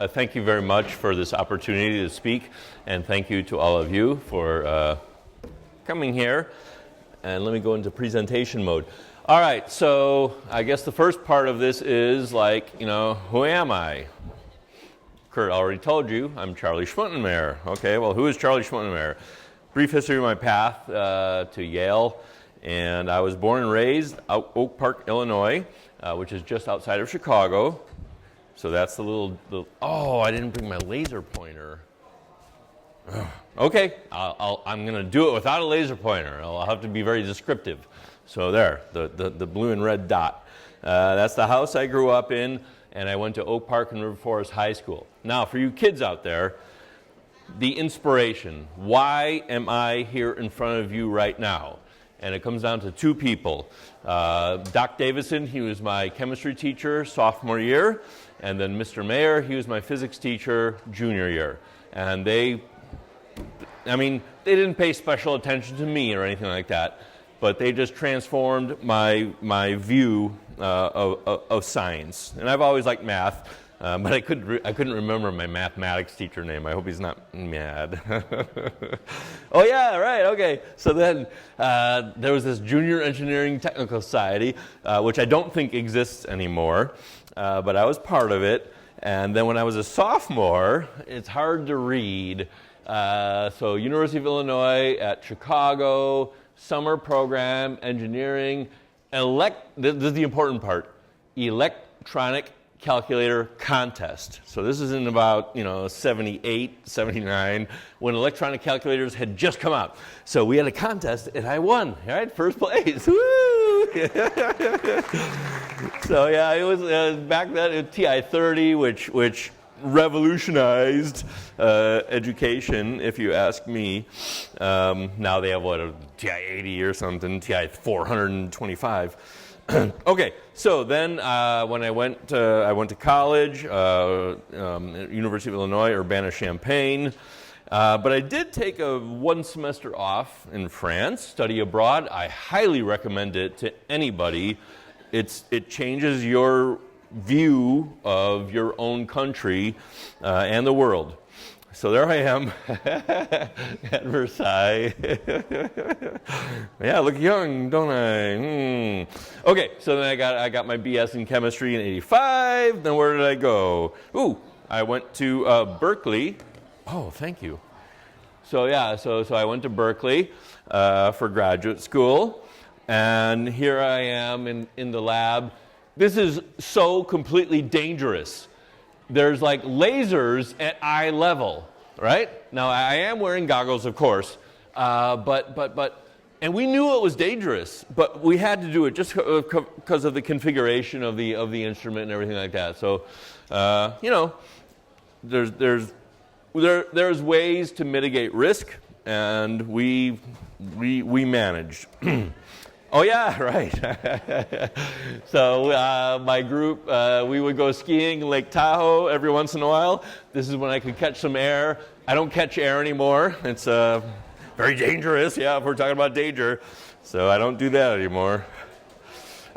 thank you very much for this opportunity to speak, and thank you to all of you for coming here. And let me go into presentation mode. All right, so I guess the first part of this is like, who am I? Kurt already told you, I'm Charlie Schmuttenmaer. Okay, well, who is Charlie Schmuttenmaer? Brief history of my path to Yale, and I was born and raised out Oak Park, Illinois, which is just outside of Chicago. So that's the little oh, I didn't bring my laser pointer. Okay, I'm going to do it without a laser pointer. I'll have to be very descriptive. So there, the blue and red dot. That's the house I grew up in, and I went to Oak Park and River Forest High School. Now, for you kids out there, the inspiration. Why am I here in front of you right now? And it comes down to two people. Doc Davison, he was my chemistry teacher sophomore year, and then Mr. Mayer, he was my physics teacher junior year. And they didn't pay special attention to me or anything like that, but they just transformed my view of science. And I've always liked math, but I couldn't remember my mathematics teacher name. I hope he's not mad. Oh yeah, right, okay. So then there was this Junior Engineering Technical Society, which I don't think exists anymore, but I was part of it. And then when I was a sophomore, it's hard to read. So University of Illinois at Chicago, summer program, engineering, this is the important part, electronic calculator contest. So this is in about 78, 79, when electronic calculators had just come out. So we had a contest and I won, right? First place. Woo! So yeah, it was back then TI-30, which revolutionized education, if you ask me. Now they have a TI-80 or something, TI-425. Okay, so then when I went to college, University of Illinois, Urbana-Champaign, but I did take one semester off in France, study abroad. I highly recommend it to anybody. It changes your view of your own country and the world. So there I am at Versailles. Yeah, I look young, don't I? Okay, so then I got my BS in chemistry in '85. Then where did I go? I went to Berkeley. Oh, thank you. So yeah, so I went to Berkeley for graduate school, and here I am in the lab. This is so completely dangerous. There's like lasers at eye level, right? Now I am wearing goggles, of course, but and we knew it was dangerous, but we had to do it just because of the configuration of the instrument and everything like that. So, there's ways to mitigate risk, and we managed. Oh yeah, right. So my group, we would go skiing in Lake Tahoe every once in a while. This is when I could catch some air. I don't catch air anymore. It's very dangerous, yeah, if we're talking about danger. So I don't do that anymore.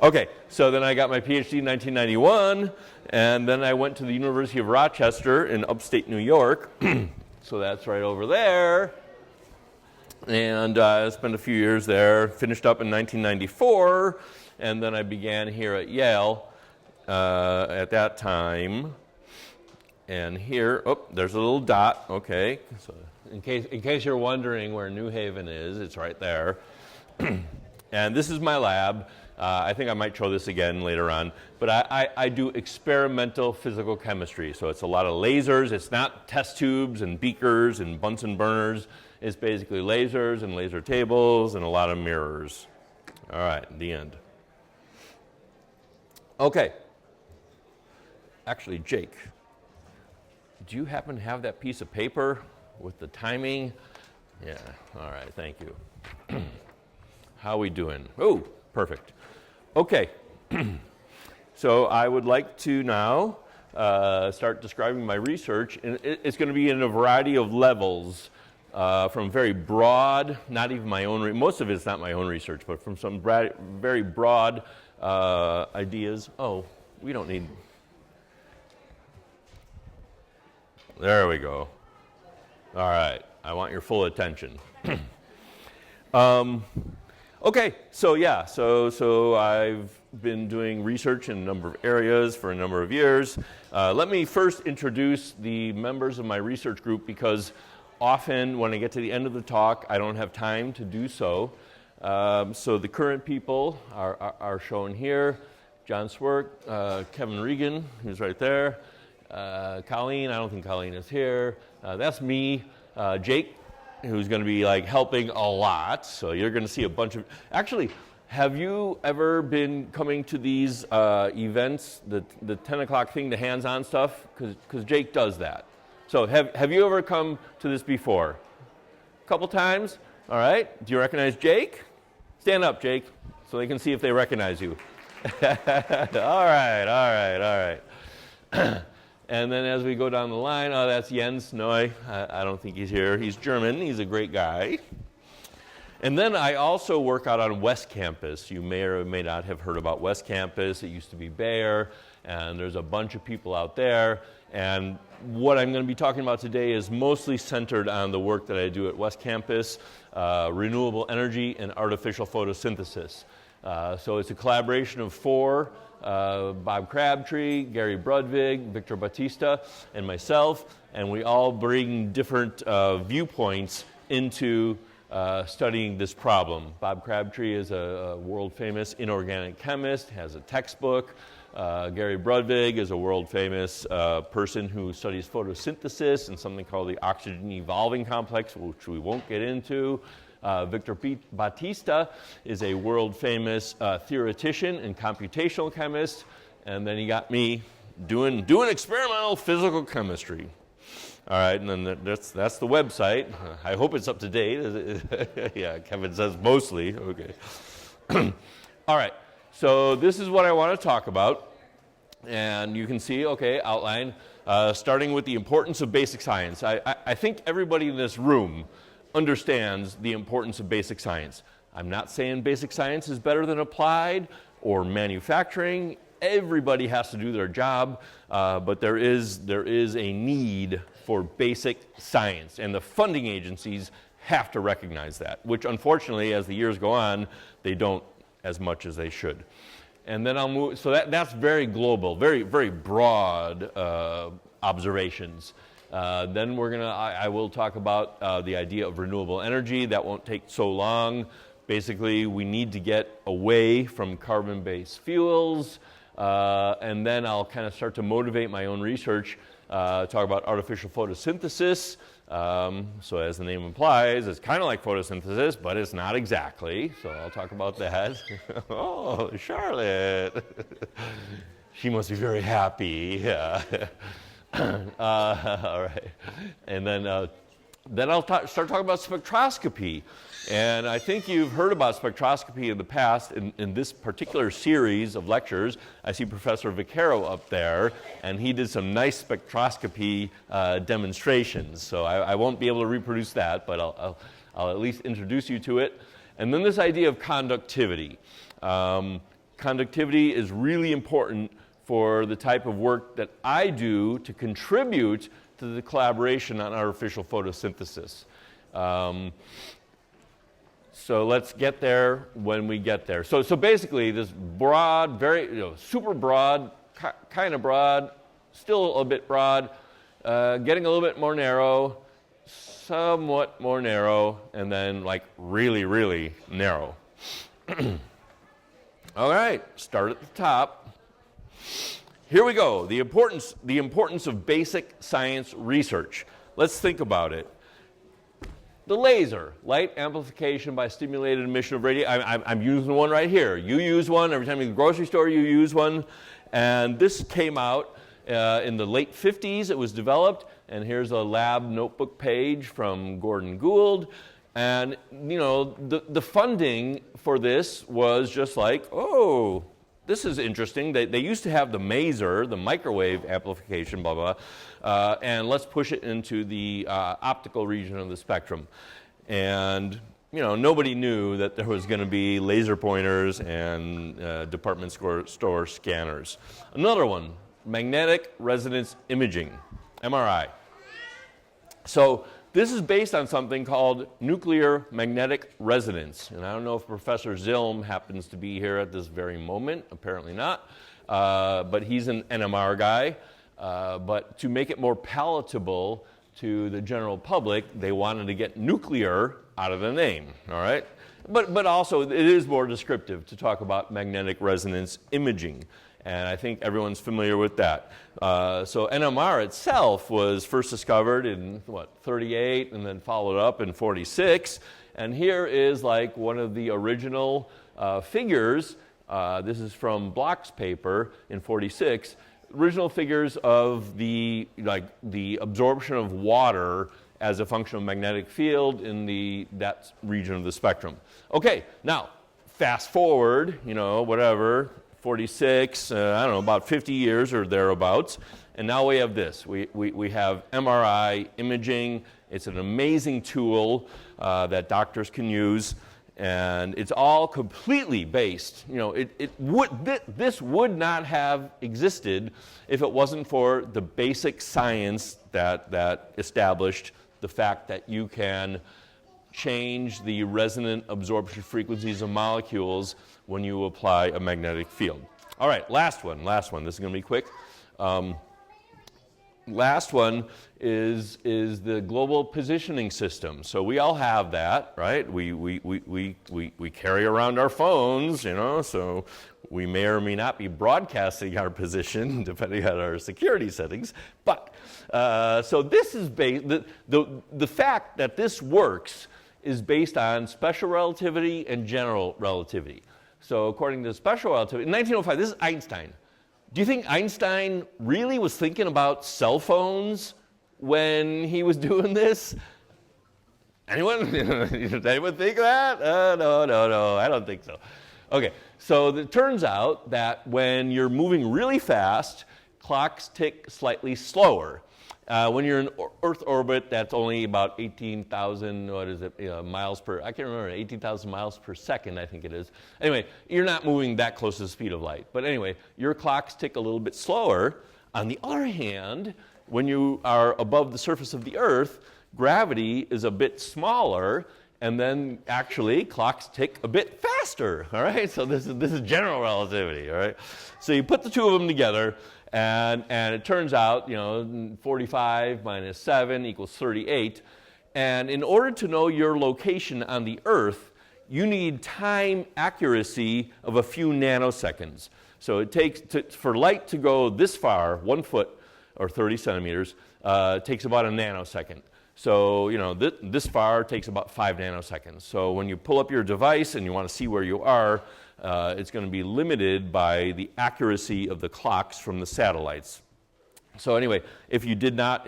Okay, so then I got my PhD in 1991, and then I went to the University of Rochester in upstate New York. So that's right over there. And I spent a few years there, finished up in 1994, and then I began here at Yale at that time. And here, there's a little dot, okay. So in case you're wondering where New Haven is, it's right there. And this is my lab. I think I might show this again later on. But I do experimental physical chemistry. So it's a lot of lasers. It's not test tubes and beakers and Bunsen burners. It's basically lasers and laser tables and a lot of mirrors. All right, the end. Okay. Actually, Jake, do you happen to have that piece of paper with the timing? Yeah, all right, thank you. How we doing? Oh, perfect. Okay, so I would like to now start describing my research, and it's going to be in a variety of levels. From very broad, not even my own, most of it's not my own research, but from some very broad ideas. Oh, we don't need, There we go. All right, I want your full attention. Okay, so yeah, so I've been doing research in a number of areas for a number of years. Let me first introduce the members of my research group, because often when I get to the end of the talk, I don't have time to do so. So the current people are shown here. John Swerk, Kevin Regan, who's right there. Colleen, I don't think Colleen is here. That's me. Jake, who's going to be like helping a lot. So you're going to see a bunch of... Actually, have you ever been coming to these events, the 10 o'clock thing, the hands-on stuff? Because Jake does that. So have you ever come to this before? A couple times? All right. Do you recognize Jake? Stand up, Jake, so they can see if they recognize you. All right. And then as we go down the line, oh, that's Jens Neu. I don't think he's here. He's German. He's a great guy. And then I also work out on West Campus. You may or may not have heard about West Campus. It used to be Bayer, and there's a bunch of people out there. And what I'm going to be talking about today is mostly centered on the work that I do at West Campus, renewable energy and artificial photosynthesis. So it's a collaboration of four, Bob Crabtree, Gary Brudvig, Victor Batista, and myself, and we all bring different viewpoints into studying this problem. Bob Crabtree is a world-famous inorganic chemist, has a textbook. Gary Brudvig is a world-famous person who studies photosynthesis and something called the oxygen evolving complex, which we won't get into. Victor Batista is a world-famous theoretician and computational chemist, and then you got me doing experimental physical chemistry. All right, and then that's the website. I hope it's up to date. Yeah, Kevin says mostly. Okay. All right, so this is what I want to talk about, and you can see, okay, outline, starting with the importance of basic science. I think everybody in this room understands the importance of basic science. I'm not saying basic science is better than applied or manufacturing. Everybody has to do their job, but there is a need for basic science, and the funding agencies have to recognize that, which unfortunately, as the years go on, they don't as much as they should. And then I'll move, so that's very global, very, very broad observations. Then I will talk about the idea of renewable energy. That won't take so long. Basically, we need to get away from carbon-based fuels, and then I'll kind of start to motivate my own research, talk about artificial photosynthesis. So as the name implies, it's kind of like photosynthesis, but it's not exactly. So I'll talk about that. Oh, Charlotte. She must be very happy. Yeah. All right, and then I'll start talking about spectroscopy, and I think you've heard about spectroscopy in the past. In this particular series of lectures, I see Professor Vaccaro up there, and he did some nice spectroscopy demonstrations. So I won't be able to reproduce that, but I'll at least introduce you to it. And then this idea of conductivity. Conductivity is really important for the type of work that I do to contribute to the collaboration on artificial photosynthesis. So let's get there when we get there. So basically, this broad, very super broad, kind of broad, still a bit broad, getting a little bit more narrow, somewhat more narrow, and then like really, really narrow. All right, start at the top. Here we go, the importance of basic science research. Let's think about it. The laser, light amplification by stimulated emission of radiation. I'm using one right here. You use one. Every time you go to the grocery store, you use one. And this came out in the late 50s. It was developed. And here's a lab notebook page from Gordon Gould. And, the funding for this was just like, oh, this is interesting. They used to have the maser, the microwave amplification, blah, blah, and let's push it into the optical region of the spectrum. And, nobody knew that there was going to be laser pointers and department store scanners. Another one, magnetic resonance imaging, MRI. So this is based on something called nuclear magnetic resonance. And I don't know if Professor Zilm happens to be here at this very moment. Apparently not. But he's an NMR guy. But to make it more palatable to the general public, they wanted to get nuclear out of the name, all right? But also, it is more descriptive to talk about magnetic resonance imaging. And I think everyone's familiar with that. So NMR itself was first discovered in, 38, and then followed up in 46. And here is like one of the original figures. This is from Bloch's paper in 46. Original figures of the absorption of water as a function of magnetic field in that region of the spectrum. Okay, now fast forward, 46, I don't know, about 50 years or thereabouts, and now we have this. We have MRI imaging. It's an amazing tool that doctors can use. And it's all completely based, this would not have existed if it wasn't for the basic science that established the fact that you can change the resonant absorption frequencies of molecules when you apply a magnetic field. All right, last one. This is going to be quick. Last one is the global positioning system. So we all have that, right? We carry around our phones, so we may or may not be broadcasting our position depending on our security settings. But so this is based, the fact that this works is based on special relativity and general relativity. So according to special relativity, in 1905, this is Einstein. Do you think Einstein really was thinking about cell phones when he was doing this? Anyone? Did anyone think that? No, I don't think so. Okay, so it turns out that when you're moving really fast, clocks tick slightly slower. When you're in Earth orbit, that's only about 18,000, miles per, I can't remember, 18,000 miles per second, I think it is. Anyway, you're not moving that close to the speed of light. But anyway, your clocks tick a little bit slower. On the other hand, when you are above the surface of the Earth, gravity is a bit smaller, and then actually clocks tick a bit faster, all right? So this is general relativity, all right? So you put the two of them together, and it turns out, 45 minus 7 equals 38. And in order to know your location on the Earth, you need time accuracy of a few nanoseconds. So it takes, for light to go this far, 1 foot or 30 centimeters, takes about a nanosecond. So, this far takes about 5 nanoseconds. So when you pull up your device and you want to see where you are, it's going to be limited by the accuracy of the clocks from the satellites. So anyway, if you did not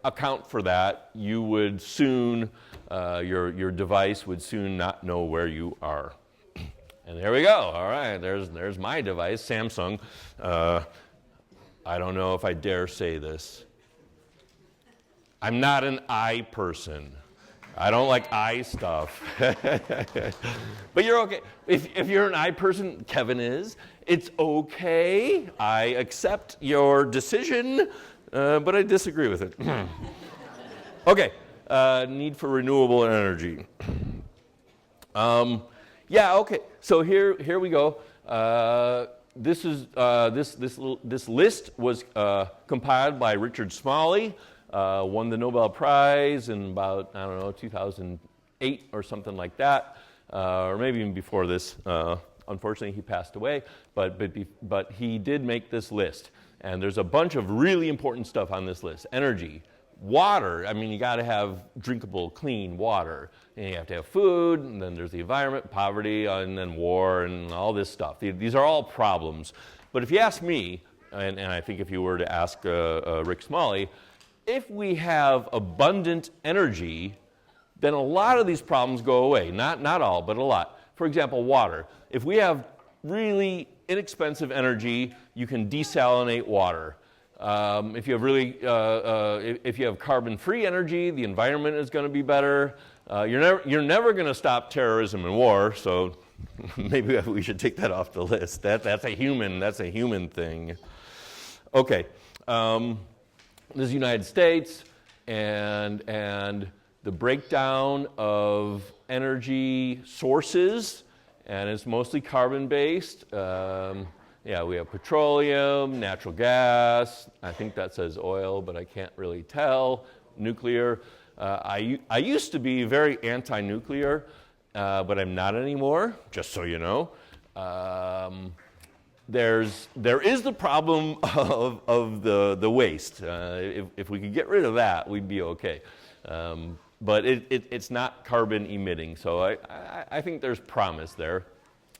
account for that, you would soon, your device would soon not know where you are. And there we go. All right, there's my device, Samsung. I don't know if I dare say this. I'm not an eye person. I don't like eye stuff. But you're okay. If you're an eye person, Kevin is, it's okay. I accept your decision, but I disagree with it. Okay, need for renewable energy. Yeah, okay. So here we go. This list was compiled by Richard Smalley. Won the Nobel Prize in about, 2008 or something like that, or maybe even before this. Unfortunately, he passed away, but he did make this list. And there's a bunch of really important stuff on this list. Energy, water, you got to have drinkable, clean water. And you have to have food, and then there's the environment, poverty, and then war, and all this stuff. These are all problems. But if you ask me, and I think if you were to ask Rick Smalley, if we have abundant energy, then a lot of these problems go away. Not all, but a lot. For example, water. If we have really inexpensive energy, you can desalinate water. If you have carbon-free energy, the environment is going to be better. You're never going to stop terrorism and war, so maybe we should take that off the list. That's a human thing. Okay. This is the United States. and the breakdown of energy sources, and it's mostly carbon-based. Yeah, we have petroleum, natural gas, I think that says oil, but I can't really tell, nuclear. I used to be very anti-nuclear, but I'm not anymore, just so you know. There is the problem of the waste. If we could get rid of that, we'd be okay. But it's not carbon emitting, so I think there's promise there.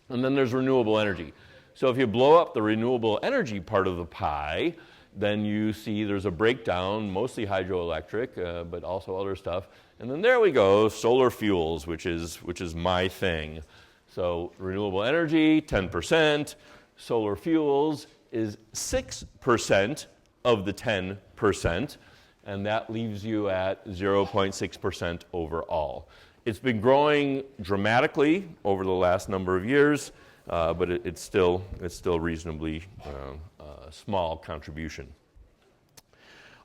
And then there's renewable energy. So if you blow up the renewable energy part of the pie, then you see there's a breakdown, mostly hydroelectric, but also other stuff. And then there we go, solar fuels, which is my thing. So renewable energy, 10%. Solar fuels is 6% of the 10%, and that leaves you at 0.6% overall. It's been growing dramatically over the last number of years, but it's still reasonably small contribution.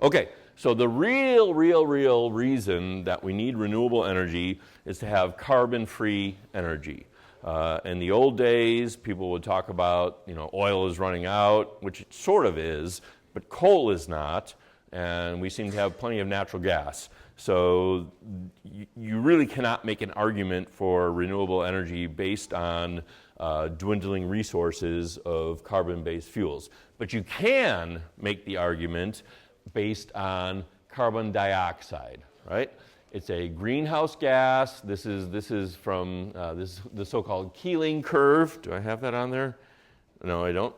Okay, so the real reason that we need renewable energy is to have carbon-free energy. In the old days, people would talk about, oil is running out, which it sort of is, but coal is not, and we seem to have plenty of natural gas. So you really cannot make an argument for renewable energy based on dwindling resources of carbon-based fuels. But you can make the argument based on carbon dioxide, right? It's a greenhouse gas. This is from the so-called Keeling curve. Do I have that on there? No, I don't.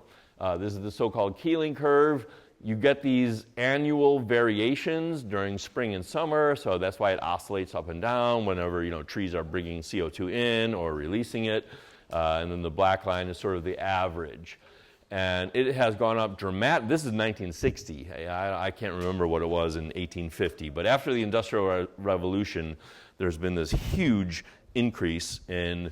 This is the so-called Keeling curve. You get these annual variations during spring and summer, so that's why it oscillates up and down whenever trees are bringing CO2 in or releasing it. And then the black line is sort of the average. And it has gone up dramatically. This is 1960. I can't remember what it was in 1850. But after the Industrial Revolution, there's been this huge increase in,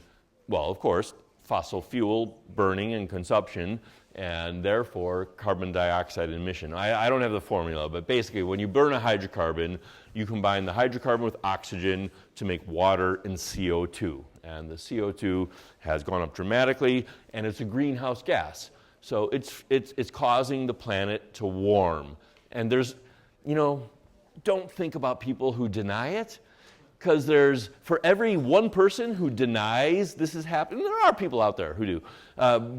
well, of course, fossil fuel burning and consumption, and therefore carbon dioxide emission. I don't have the formula, but basically when you burn a hydrocarbon, you combine the hydrocarbon with oxygen to make water and CO2. And the CO2 has gone up dramatically, and it's a greenhouse gas. So it's causing the planet to warm. And there's, don't think about people who deny it, because for every one person who denies this is happening, there are people out there who do.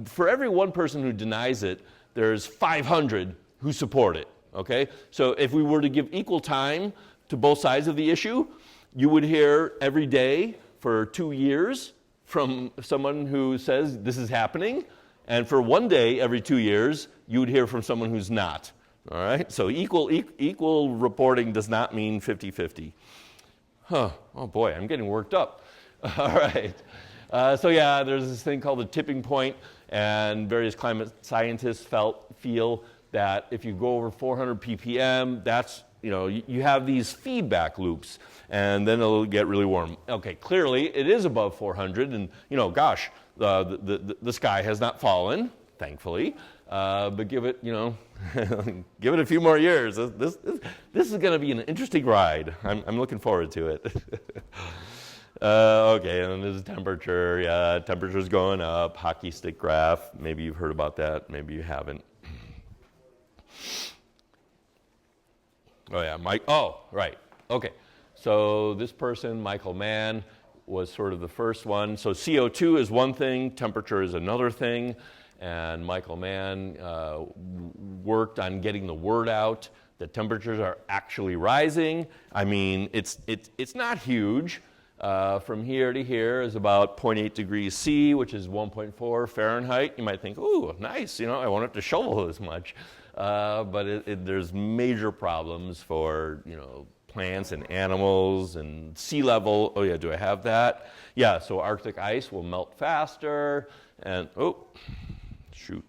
For every one person who denies it, there's 500 who support it, okay? So if we were to give equal time to both sides of the issue, you would hear every day for 2 years from someone who says this is happening, and for one day every 2 years, you would hear from someone who's not, all right? So equal reporting does not mean 50-50. Huh, oh boy, I'm getting worked up. All right. So yeah, there's this thing called the tipping point, and various climate scientists feel that if you go over 400 ppm, that's, you have these feedback loops, and then it'll get really warm. Okay, clearly it is above 400, and gosh, the sky has not fallen, thankfully, but give it, give it a few more years. This is going to be an interesting ride. I'm looking forward to it. Okay, and then there's temperature. Yeah, temperature's going up. Hockey stick graph. Maybe you've heard about that. Maybe you haven't. Oh yeah, Mike. Oh, right. Okay. So this person, Michael Mann, was sort of the first one. So CO2 is one thing. Temperature is another thing. And Michael Mann worked on getting the word out that temperatures are actually rising. I mean, it's not huge. From here to here is about 0.8 degrees C, which is 1.4 Fahrenheit. You might think, ooh, nice, I won't have to shovel as much. But there's major problems for, plants and animals and sea level. Oh yeah, do I have that? Yeah, so Arctic ice will melt faster, and shoot.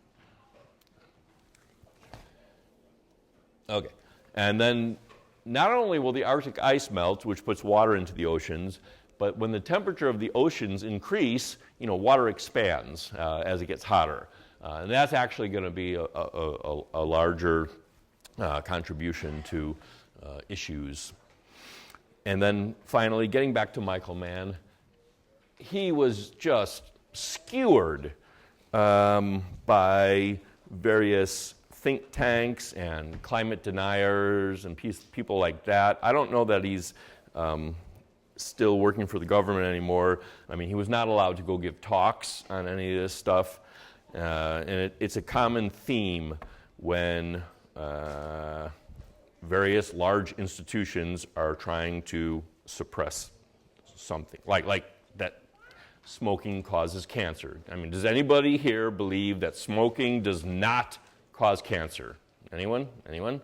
Okay, and then not only will the Arctic ice melt, which puts water into the oceans, but when the temperature of the oceans increase, water expands as it gets hotter. And that's actually going to be a larger contribution to issues. And then finally, getting back to Michael Mann, he was just skewered by various think tanks and climate deniers and people like that. I don't know that he's still working for the government anymore. I mean, he was not allowed to go give talks on any of this stuff. And it's a common theme when various large institutions are trying to suppress something, like that smoking causes cancer. I mean, does anybody here believe that smoking does not cause cancer? Anyone? Anyone?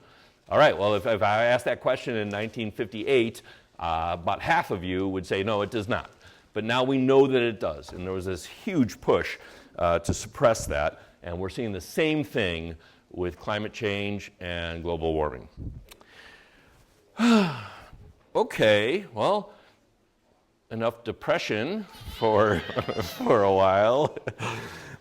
All right, well, if I asked that question in 1958, about half of you would say, no, it does not. But now we know that it does, and there was this huge push to suppress that, and we're seeing the same thing with climate change and global warming. Okay, well, enough depression for for a while.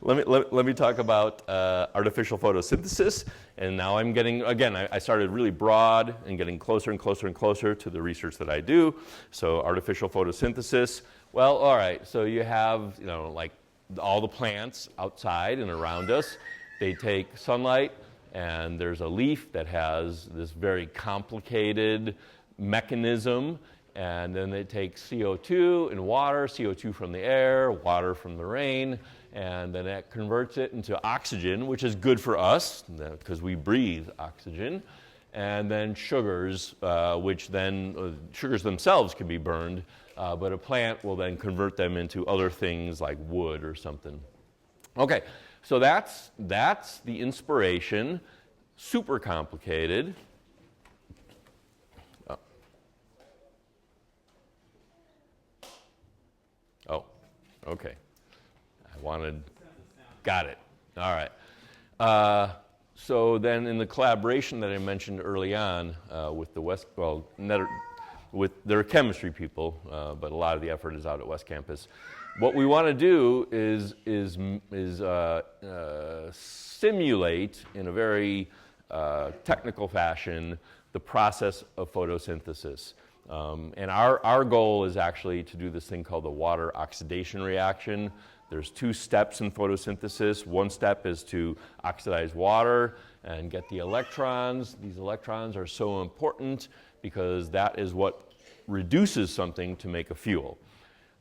Let me talk about artificial photosynthesis, and now I'm getting, again, I started really broad and getting closer and closer and closer to the research that I do. So artificial photosynthesis, well, all right, so you have, like all the plants outside and around us, they take sunlight, and there's a leaf that has this very complicated mechanism, and then they take CO2 and water, CO2 from the air, water from the rain, and then that converts it into oxygen, which is good for us, because we breathe oxygen, and then sugars, which then, sugars themselves can be burned, but a plant will then convert them into other things like wood or something. Okay, so that's the inspiration, super complicated. Oh, okay. Got it. All right. So then in the collaboration that I mentioned early on with the with their chemistry people, but a lot of the effort is out at West Campus. What we want to do is simulate in a very technical fashion the process of photosynthesis. And our goal is actually to do this thing called the water oxidation reaction. There's two steps in photosynthesis. One step is to oxidize water and get the electrons. These electrons are so important because that is what reduces something to make a fuel.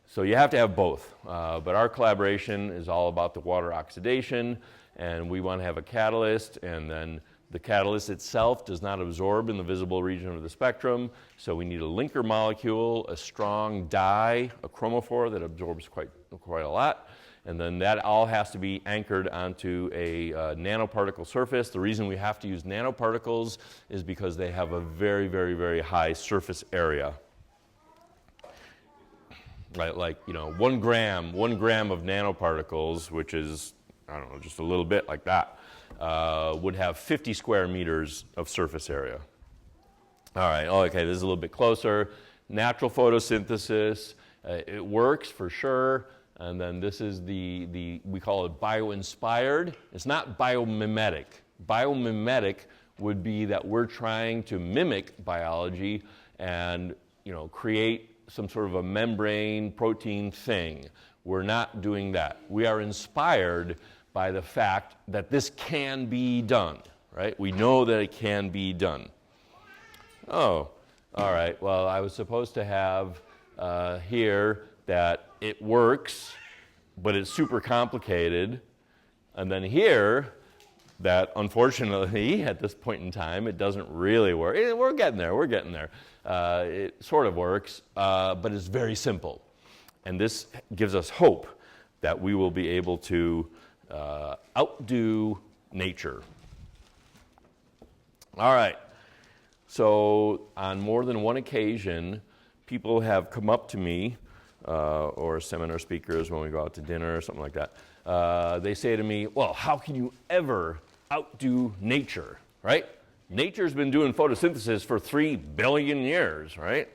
So you have to have both. But our collaboration is all about the water oxidation, and we want to have a catalyst, and then the catalyst itself does not absorb in the visible region of the spectrum, so we need a linker molecule, a strong dye, a chromophore that absorbs quite a lot, and then that all has to be anchored onto a nanoparticle surface. The reason we have to use nanoparticles is because they have a very, very, very high surface area. Right, like 1 gram of nanoparticles, which is, I don't know, just a little bit like that, would have 50 square meters of surface area. All right, okay, this is a little bit closer. Natural photosynthesis, it works for sure. And then this is we call it bio-inspired. It's not biomimetic. Biomimetic would be that we're trying to mimic biology and create some sort of a membrane protein thing. We're not doing that. We are inspired by the fact that this can be done, right? We know that it can be done. Oh, all right. Well, I was supposed to have here that it works, but it's super complicated. And then here, that unfortunately, at this point in time, it doesn't really work. We're getting there. It sort of works, but it's very simple. And this gives us hope that we will be able to outdo nature. All right. So on more than one occasion, people have come up to me, or seminar speakers when we go out to dinner or something like that. They say to me, well, how can you ever outdo nature, right? Nature's been doing photosynthesis for 3 billion years, right?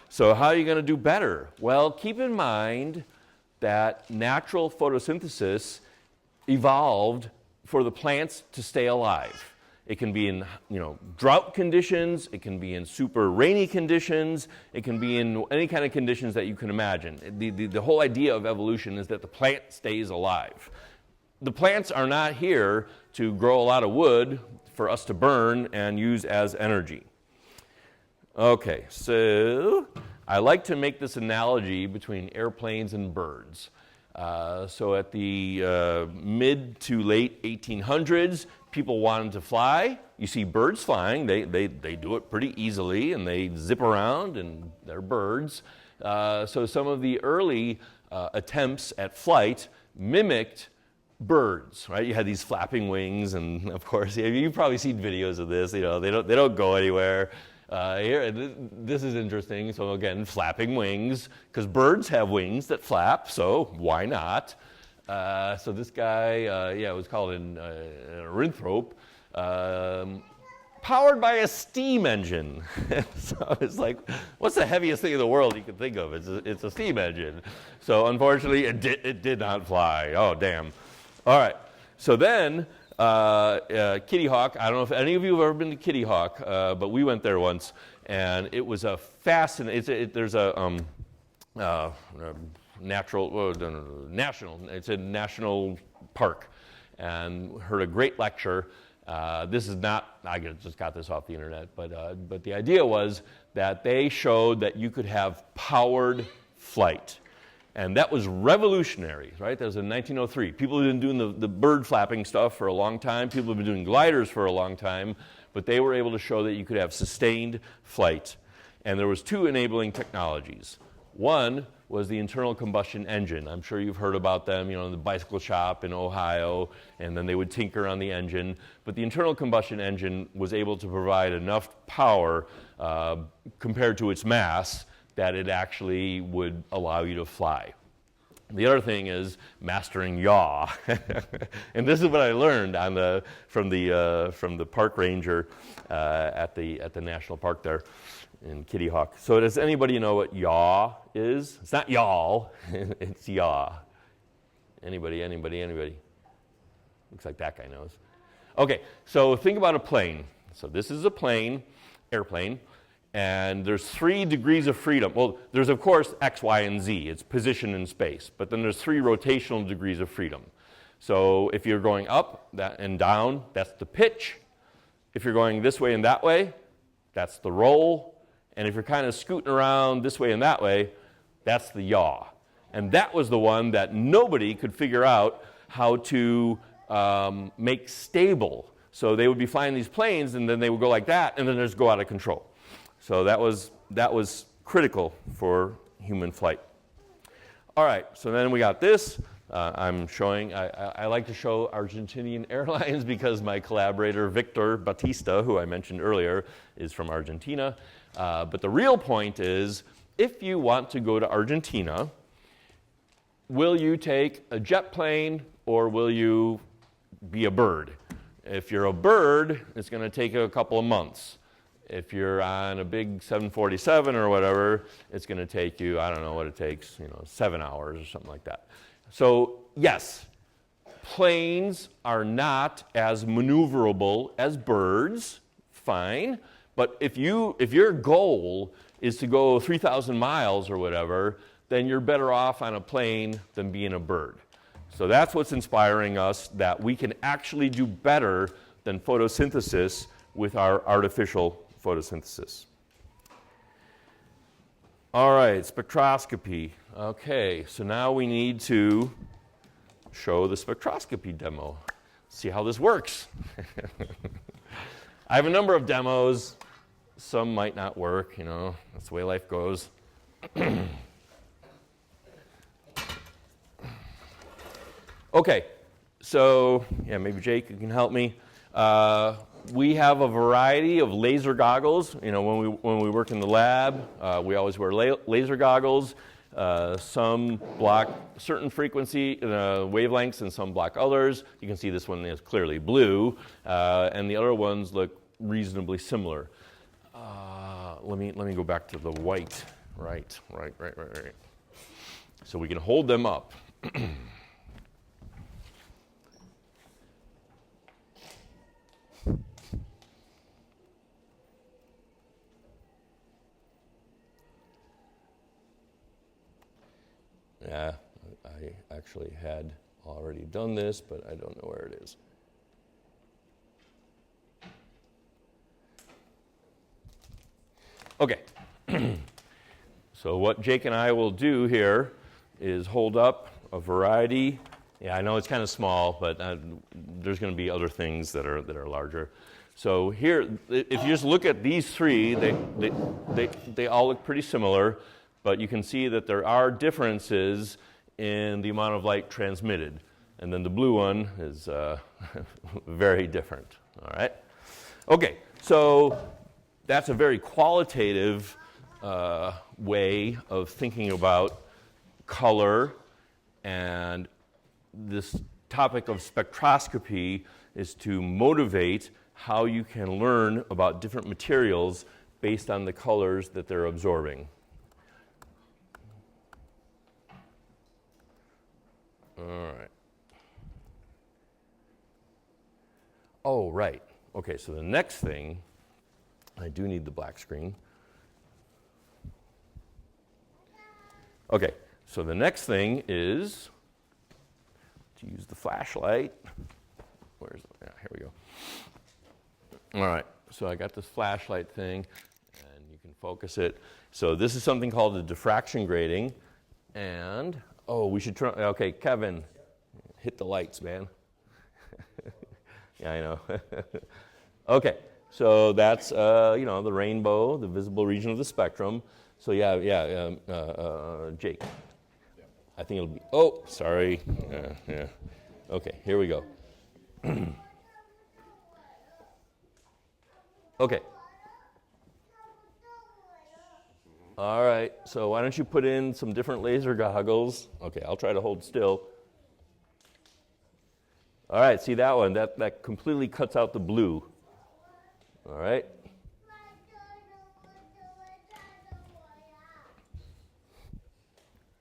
So how are you going to do better? Well, keep in mind that natural photosynthesis evolved for the plants to stay alive. It can be in, drought conditions. It can be in super rainy conditions. It can be in any kind of conditions that you can imagine. The whole idea of evolution is that the plant stays alive. The plants are not here to grow a lot of wood for us to burn and use as energy. Okay, so I like to make this analogy between airplanes and birds. So at the mid to late 1800s, people wanted to fly. You see birds flying. They do it pretty easily, and they zip around, and they're birds. So some of the early attempts at flight mimicked birds, right? You had these flapping wings, and of course, you've probably seen videos of this. They don't go anywhere. Here, this is interesting. So again, flapping wings, because birds have wings that flap. So why not? So this guy, it was called an ornithrope, powered by a steam engine. So it's like, what's the heaviest thing in the world you can think of? It's a steam engine. So unfortunately, it did not fly. Oh, damn. All right. So then, Kitty Hawk, I don't know if any of you have ever been to Kitty Hawk, but we went there once, and it was a fascinating, there's a it's a national park, and heard a great lecture. This is not, I just got this off the internet, but the idea was that they showed that you could have powered flight. And that was revolutionary, right? That was in 1903. People had been doing the bird flapping stuff for a long time. People have been doing gliders for a long time. But they were able to show that you could have sustained flight. And there was two enabling technologies. One was the internal combustion engine. I'm sure you've heard about them, in the bicycle shop in Ohio. And then they would tinker on the engine. But the internal combustion engine was able to provide enough power compared to its mass that it actually would allow you to fly. The other thing is mastering yaw. And this is what I learned from the park ranger at the national park there in Kitty Hawk. So does anybody know what yaw is? It's not y'all, it's yaw. Anybody? Looks like that guy knows. Okay, so think about a plane. So this is a plane, airplane. And there's 3 degrees of freedom. Well, there's, of course, X, Y, and Z. It's position in space. But then there's 3 rotational degrees of freedom. So if you're going up and down, that's the pitch. If you're going this way and that way, that's the roll. And if you're kind of scooting around this way and that way, that's the yaw. And that was the one that nobody could figure out how to make stable. So they would be flying these planes, and then they would go like that, and then just go out of control. So that was critical for human flight. All right, so then we got this. I'm showing, I like to show Argentinian airlines because my collaborator, Victor Batista, who I mentioned earlier, is from Argentina. But the real point is, if you want to go to Argentina, will you take a jet plane or will you be a bird? If you're a bird, it's going to take you a couple of months. If you're on a big 747 or whatever, it's going to take you, I don't know what it takes, 7 hours or something like that. So yes, planes are not as maneuverable as birds, fine. But if your goal is to go 3,000 miles or whatever, then you're better off on a plane than being a bird. So that's what's inspiring us, that we can actually do better than photosynthesis with our artificial photosynthesis. All right, spectroscopy. Okay, so now we need to show the spectroscopy demo. See how this works. I have a number of demos. Some might not work, that's the way life goes. Okay, so maybe Jake, you can help me. We have a variety of laser goggles. When we work in the lab, we always wear laser goggles. Some block certain frequency wavelengths, and some block others. You can see this one is clearly blue, and the other ones look reasonably similar. Let me go back to the white. Right. So we can hold them up. Yeah, I actually had already done this, but I don't know where it is. Okay. So what Jake and I will do here is hold up a variety. Yeah, I know it's kind of small, but there's going to be other things that are larger. So here, if you just look at these three, they all look pretty similar, but you can see that there are differences in the amount of light transmitted. And then the blue one is very different, all right? Okay, so that's a very qualitative way of thinking about color, and this topic of spectroscopy is to motivate how you can learn about different materials based on the colors that they're absorbing. All right. Oh, right. Okay, so the next thing, I do need the black screen. Okay, so the next thing is to use the flashlight. Where's it? Yeah, here we go. All right, so I got this flashlight thing, and you can focus it. So this is something called a diffraction grating, and, oh, we should try, okay, Kevin, hit the lights, man. Yeah, I know. Okay, so that's, the rainbow, the visible region of the spectrum. So Jake. Yeah. I think it'll be, oh, sorry. Yeah. Okay, here we go. Okay. All right, so why don't you put in some different laser goggles. Okay, I'll try to hold still. All right, see that one? That completely cuts out the blue. All right.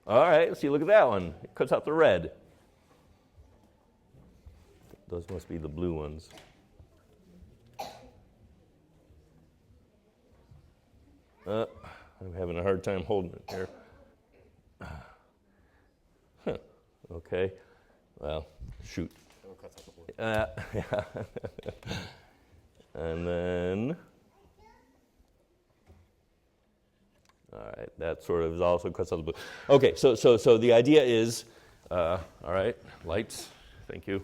All right, let's see, look at that one. It cuts out the red. Those must be the blue ones. I'm having a hard time holding it here. Huh. Okay, well, shoot. Yeah. And then, all right, that sort of also cuts out the blue. Okay, so the idea is, all right, lights, thank you.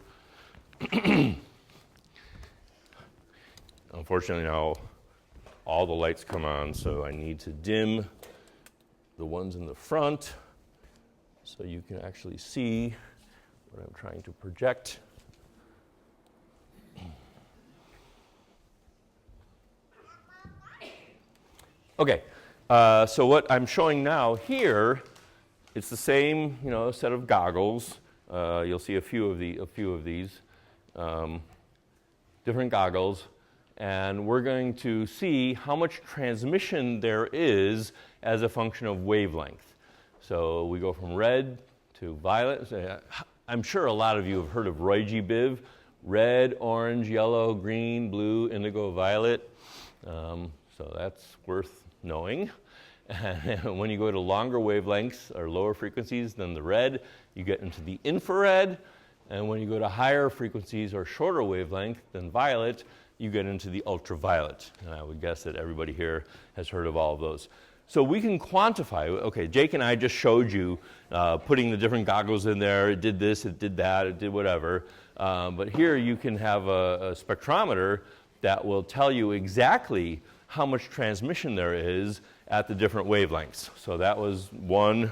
Unfortunately now, all the lights come on, so I need to dim the ones in the front so you can actually see what I'm trying to project. Okay, so what I'm showing now here, it's the same, set of goggles. You'll see a few of these different goggles, and we're going to see how much transmission there is as a function of wavelength. So we go from red to violet. I'm sure a lot of you have heard of Roy Biv: red, orange, yellow, green, blue, indigo, violet. So that's worth knowing. And when you go to longer wavelengths or lower frequencies than the red, you get into the infrared. And when you go to higher frequencies or shorter wavelength than violet, you get into the ultraviolet. And I would guess that everybody here has heard of all of those. So we can quantify. Okay, Jake and I just showed you putting the different goggles in there. It did this, it did that, it did whatever. But here you can have a spectrometer that will tell you exactly how much transmission there is at the different wavelengths. So that was one.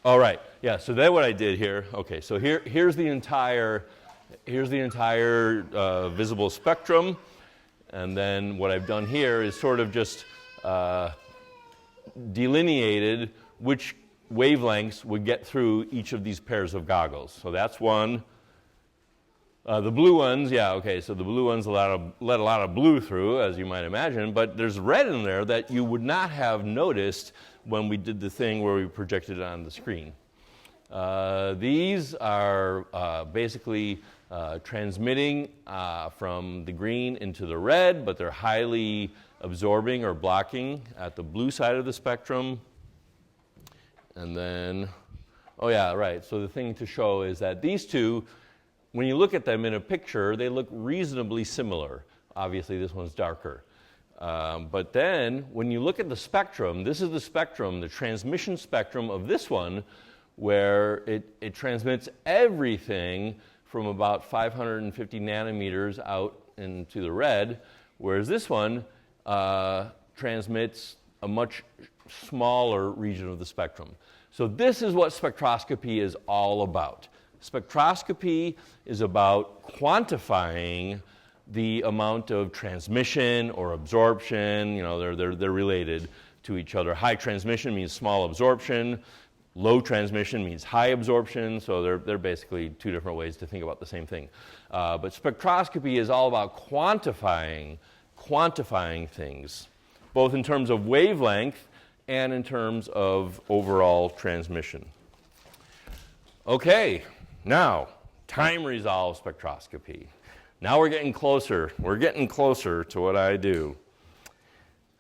All right, yeah, so then what I did here, okay, so here's the entire visible spectrum, and then what I've done here is sort of just delineated which wavelengths would get through each of these pairs of goggles. So that's one. The blue ones, yeah, okay, so the blue ones let a lot of blue through, as you might imagine, but there's red in there that you would not have noticed when we did the thing where we projected it on the screen. These are basically transmitting from the green into the red, but they're highly absorbing or blocking at the blue side of the spectrum. And then, oh yeah, right. So the thing to show is that these two, when you look at them in a picture, they look reasonably similar. Obviously, this one's darker. But then, when you look at the spectrum, this is the spectrum, the transmission spectrum of this one, where it transmits everything from about 550 nanometers out into the red, whereas this one transmits a much smaller region of the spectrum. So this is what spectroscopy is all about. Spectroscopy is about quantifying the amount of transmission or absorption. You know, they're related to each other. High transmission means small absorption. Low transmission means high absorption. So they're basically two different ways to think about the same thing. But spectroscopy is all about quantifying things, both in terms of wavelength and in terms of overall transmission. Okay, now time-resolved spectroscopy. Now we're getting closer. We're getting closer to what I do.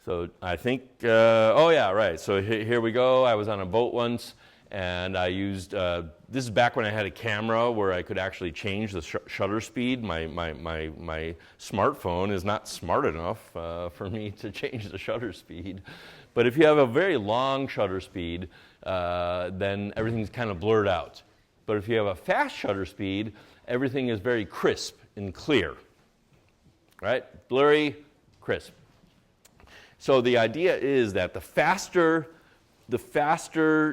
So I think, oh yeah, right. So here we go. I was on a boat once, and I used, this is back when I had a camera where I could actually change the shutter speed. My smartphone is not smart enough for me to change the shutter speed. But if you have a very long shutter speed, then everything's kind of blurred out. But if you have a fast shutter speed, everything is very crisp and clear, right? Blurry, crisp. So the idea is that the faster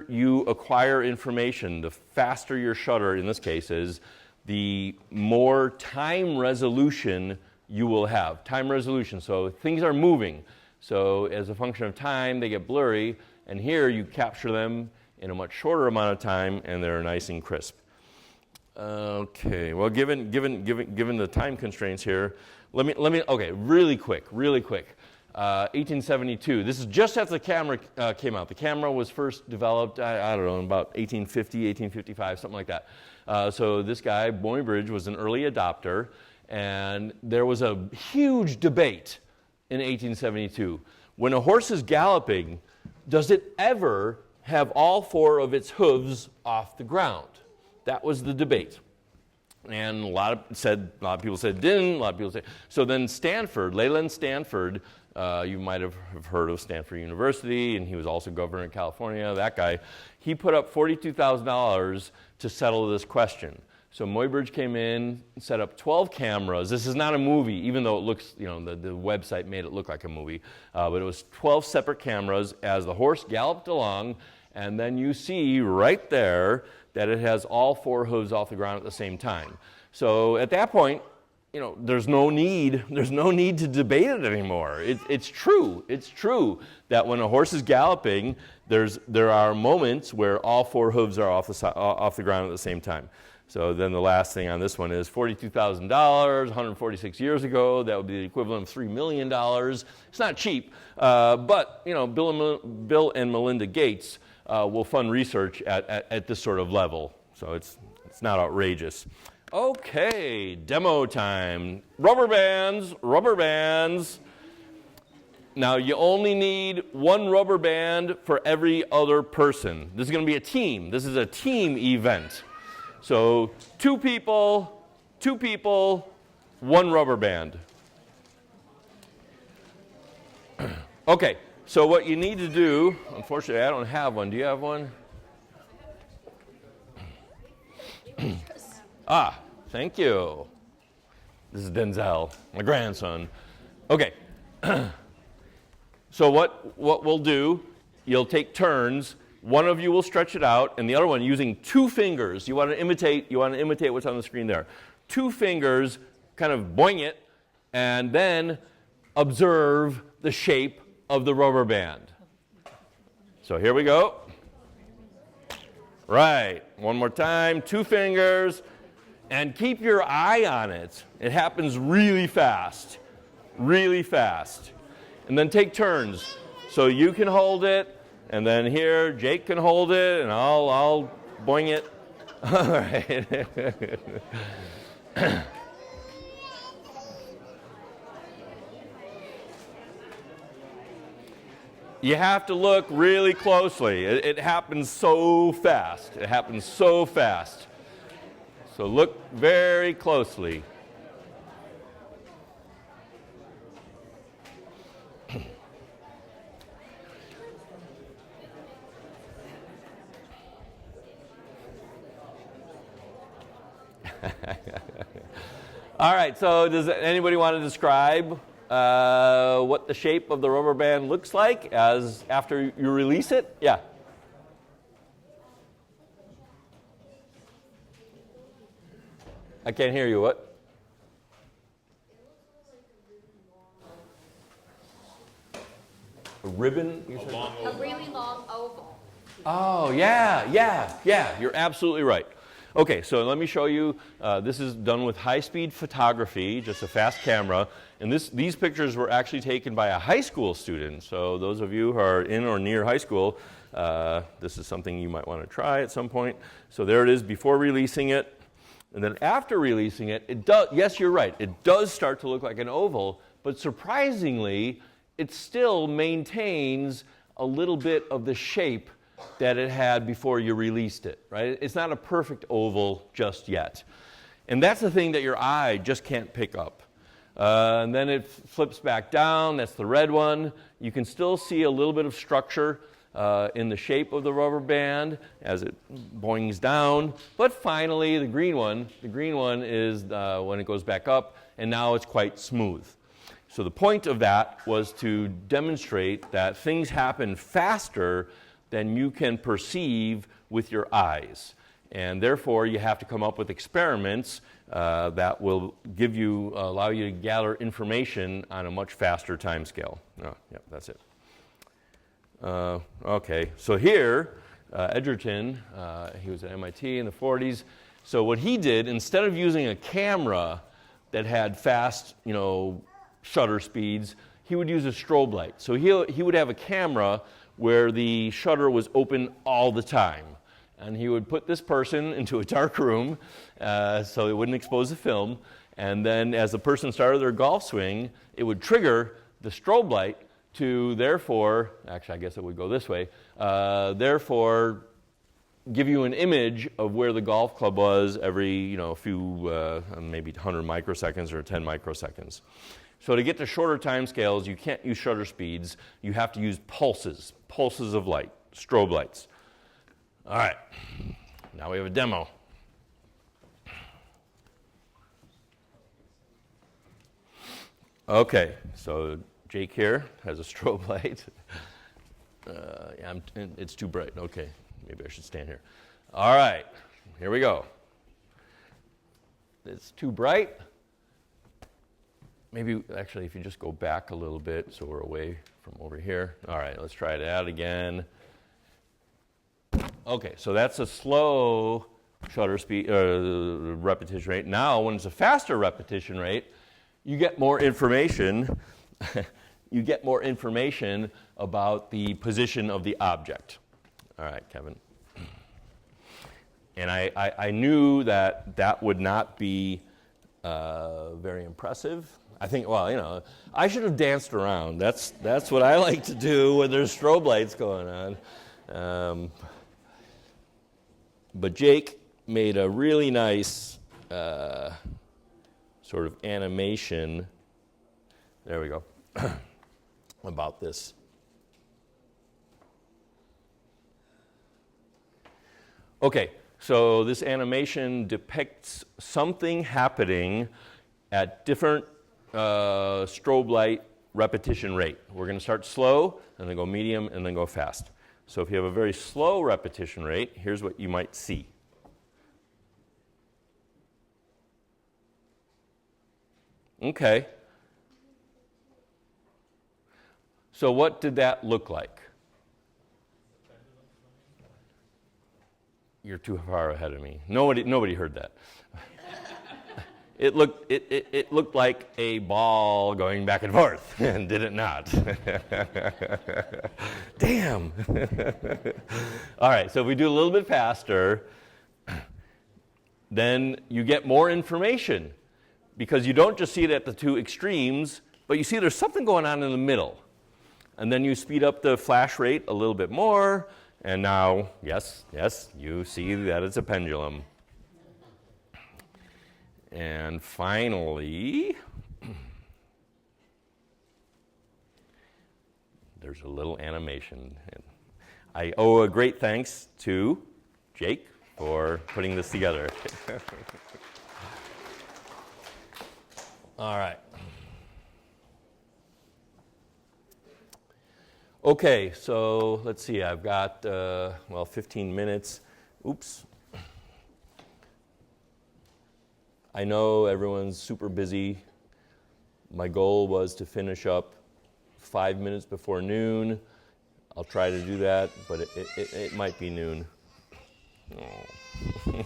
you acquire information, the faster your shutter, in this case, is, the more time resolution you will have. Time resolution, so things are moving. So as a function of time, they get blurry, and here you capture them in a much shorter amount of time, and they're nice and crisp. Okay, well, given the time constraints here, let me. Okay, really quick. 1872. This is just after the camera came out. The camera was first developed, I don't know, in about 1850, 1855, something like that. So this guy, Muybridge, was an early adopter, and there was a huge debate in 1872. When a horse is galloping, does it ever have all four of its hooves off the ground? That was the debate. And a lot of people said it didn't, a lot of people said. So then Stanford, Leland Stanford, you might have heard of Stanford University, and he was also governor of California, that guy. He put up $42,000 to settle this question. So Muybridge came in, set up 12 cameras. This is not a movie, even though it looks, you know, the website made it look like a movie. But it was 12 separate cameras as the horse galloped along, and then you see right there that it has all four hooves off the ground at the same time. So at that point, you know, there's no need to debate it anymore. It's true that when a horse is galloping, there are moments where all four hooves are off the ground at the same time. So then the last thing on this one is $42,000, 146 years ago. That would be the equivalent of $3 million. It's not cheap, but you know, Bill and Melinda Gates will fund research at this sort of level. So it's not outrageous. Okay, demo time. Rubber bands. Now you only need one rubber band for every other person. This is going to be a team. This is a team event. So two people, one rubber band. Okay, so what you need to do, unfortunately I don't have one. Do you have one? Thank you. This is Denzel, my grandson. Okay. So what we'll do, you'll take turns. One of you will stretch it out, and the other one using two fingers. You want to imitate what's on the screen there. Two fingers, kind of boing it, and then observe the shape of the rubber band. So here we go. Right. One more time. Two fingers. And keep your eye on it. It happens really fast. Really fast. And then take turns. So you can hold it, and then here Jake can hold it, and I'll boing it. All right. You have to look really closely. It happens so fast. It happens so fast. So look very closely. All right, so does anybody want to describe what the shape of the rubber band looks like as after you release it? Yeah. I can't hear you. What? A ribbon? You said? A really long oval. Oh, yeah. You're absolutely right. Okay, so let me show you. This is done with high-speed photography, just a fast camera. And these pictures were actually taken by a high school student. So those of you who are in or near high school, this is something you might want to try at some point. So there it is before releasing it. And then after releasing it, it does, yes, you're right, it does start to look like an oval, but surprisingly, it still maintains a little bit of the shape that it had before you released it, right? It's not a perfect oval just yet. And that's the thing that your eye just can't pick up. And then it flips back down, that's the red one. You can still see a little bit of structure in the shape of the rubber band as it boings down. But finally, the green one is when it goes back up, and now it's quite smooth. So the point of that was to demonstrate that things happen faster than you can perceive with your eyes. And therefore, you have to come up with experiments that will allow you to gather information on a much faster time scale. Oh, yeah, that's it. Okay, so here, Edgerton, he was at MIT in the 40s. So what he did, instead of using a camera that had fast, shutter speeds, he would use a strobe light. So he would have a camera where the shutter was open all the time. And he would put this person into a dark room so it wouldn't expose the film. And then as the person started their golf swing, it would trigger the strobe light to therefore, actually I guess it would go this way, therefore give you an image of where the golf club was every few, maybe 100 microseconds or 10 microseconds. So to get to shorter time scales, you can't use shutter speeds. You have to use pulses of light, strobe lights. All right, now we have a demo. Okay, so Jake here has a strobe light. It's too bright. Okay, maybe I should stand here. All right, here we go. It's too bright. Maybe, actually, if you just go back a little bit so we're away from over here. All right, let's try it out again. Okay, so that's a slow shutter speed, repetition rate. Now, when it's a faster repetition rate, you get more information. You get more information about the position of the object. All right, Kevin. And I knew that would not be very impressive. I think, I should have danced around. That's what I like to do when there's strobe lights going on. But Jake made a really nice sort of animation. There we go. About this. Okay, so this animation depicts something happening at different strobe light repetition rate. We're going to start slow, and then go medium, and then go fast. So if you have a very slow repetition rate, here's what you might see. Okay. So what did that look like? You're too far ahead of me. Nobody heard that. It looked like a ball going back and forth, and did it not? Damn. All right, so if we do a little bit faster, then you get more information, because you don't just see it at the two extremes, but you see there's something going on in the middle. and then you speed up the flash rate a little bit more, and now, yes, you see that it's a pendulum. And finally, there's a little animation. I owe a great thanks to Jake for putting this together. All right. Okay, so let's see. I've got, 15 minutes. Oops. I know everyone's super busy. My goal was to finish up 5 minutes before noon. I'll try to do that, but it might be noon. Oh.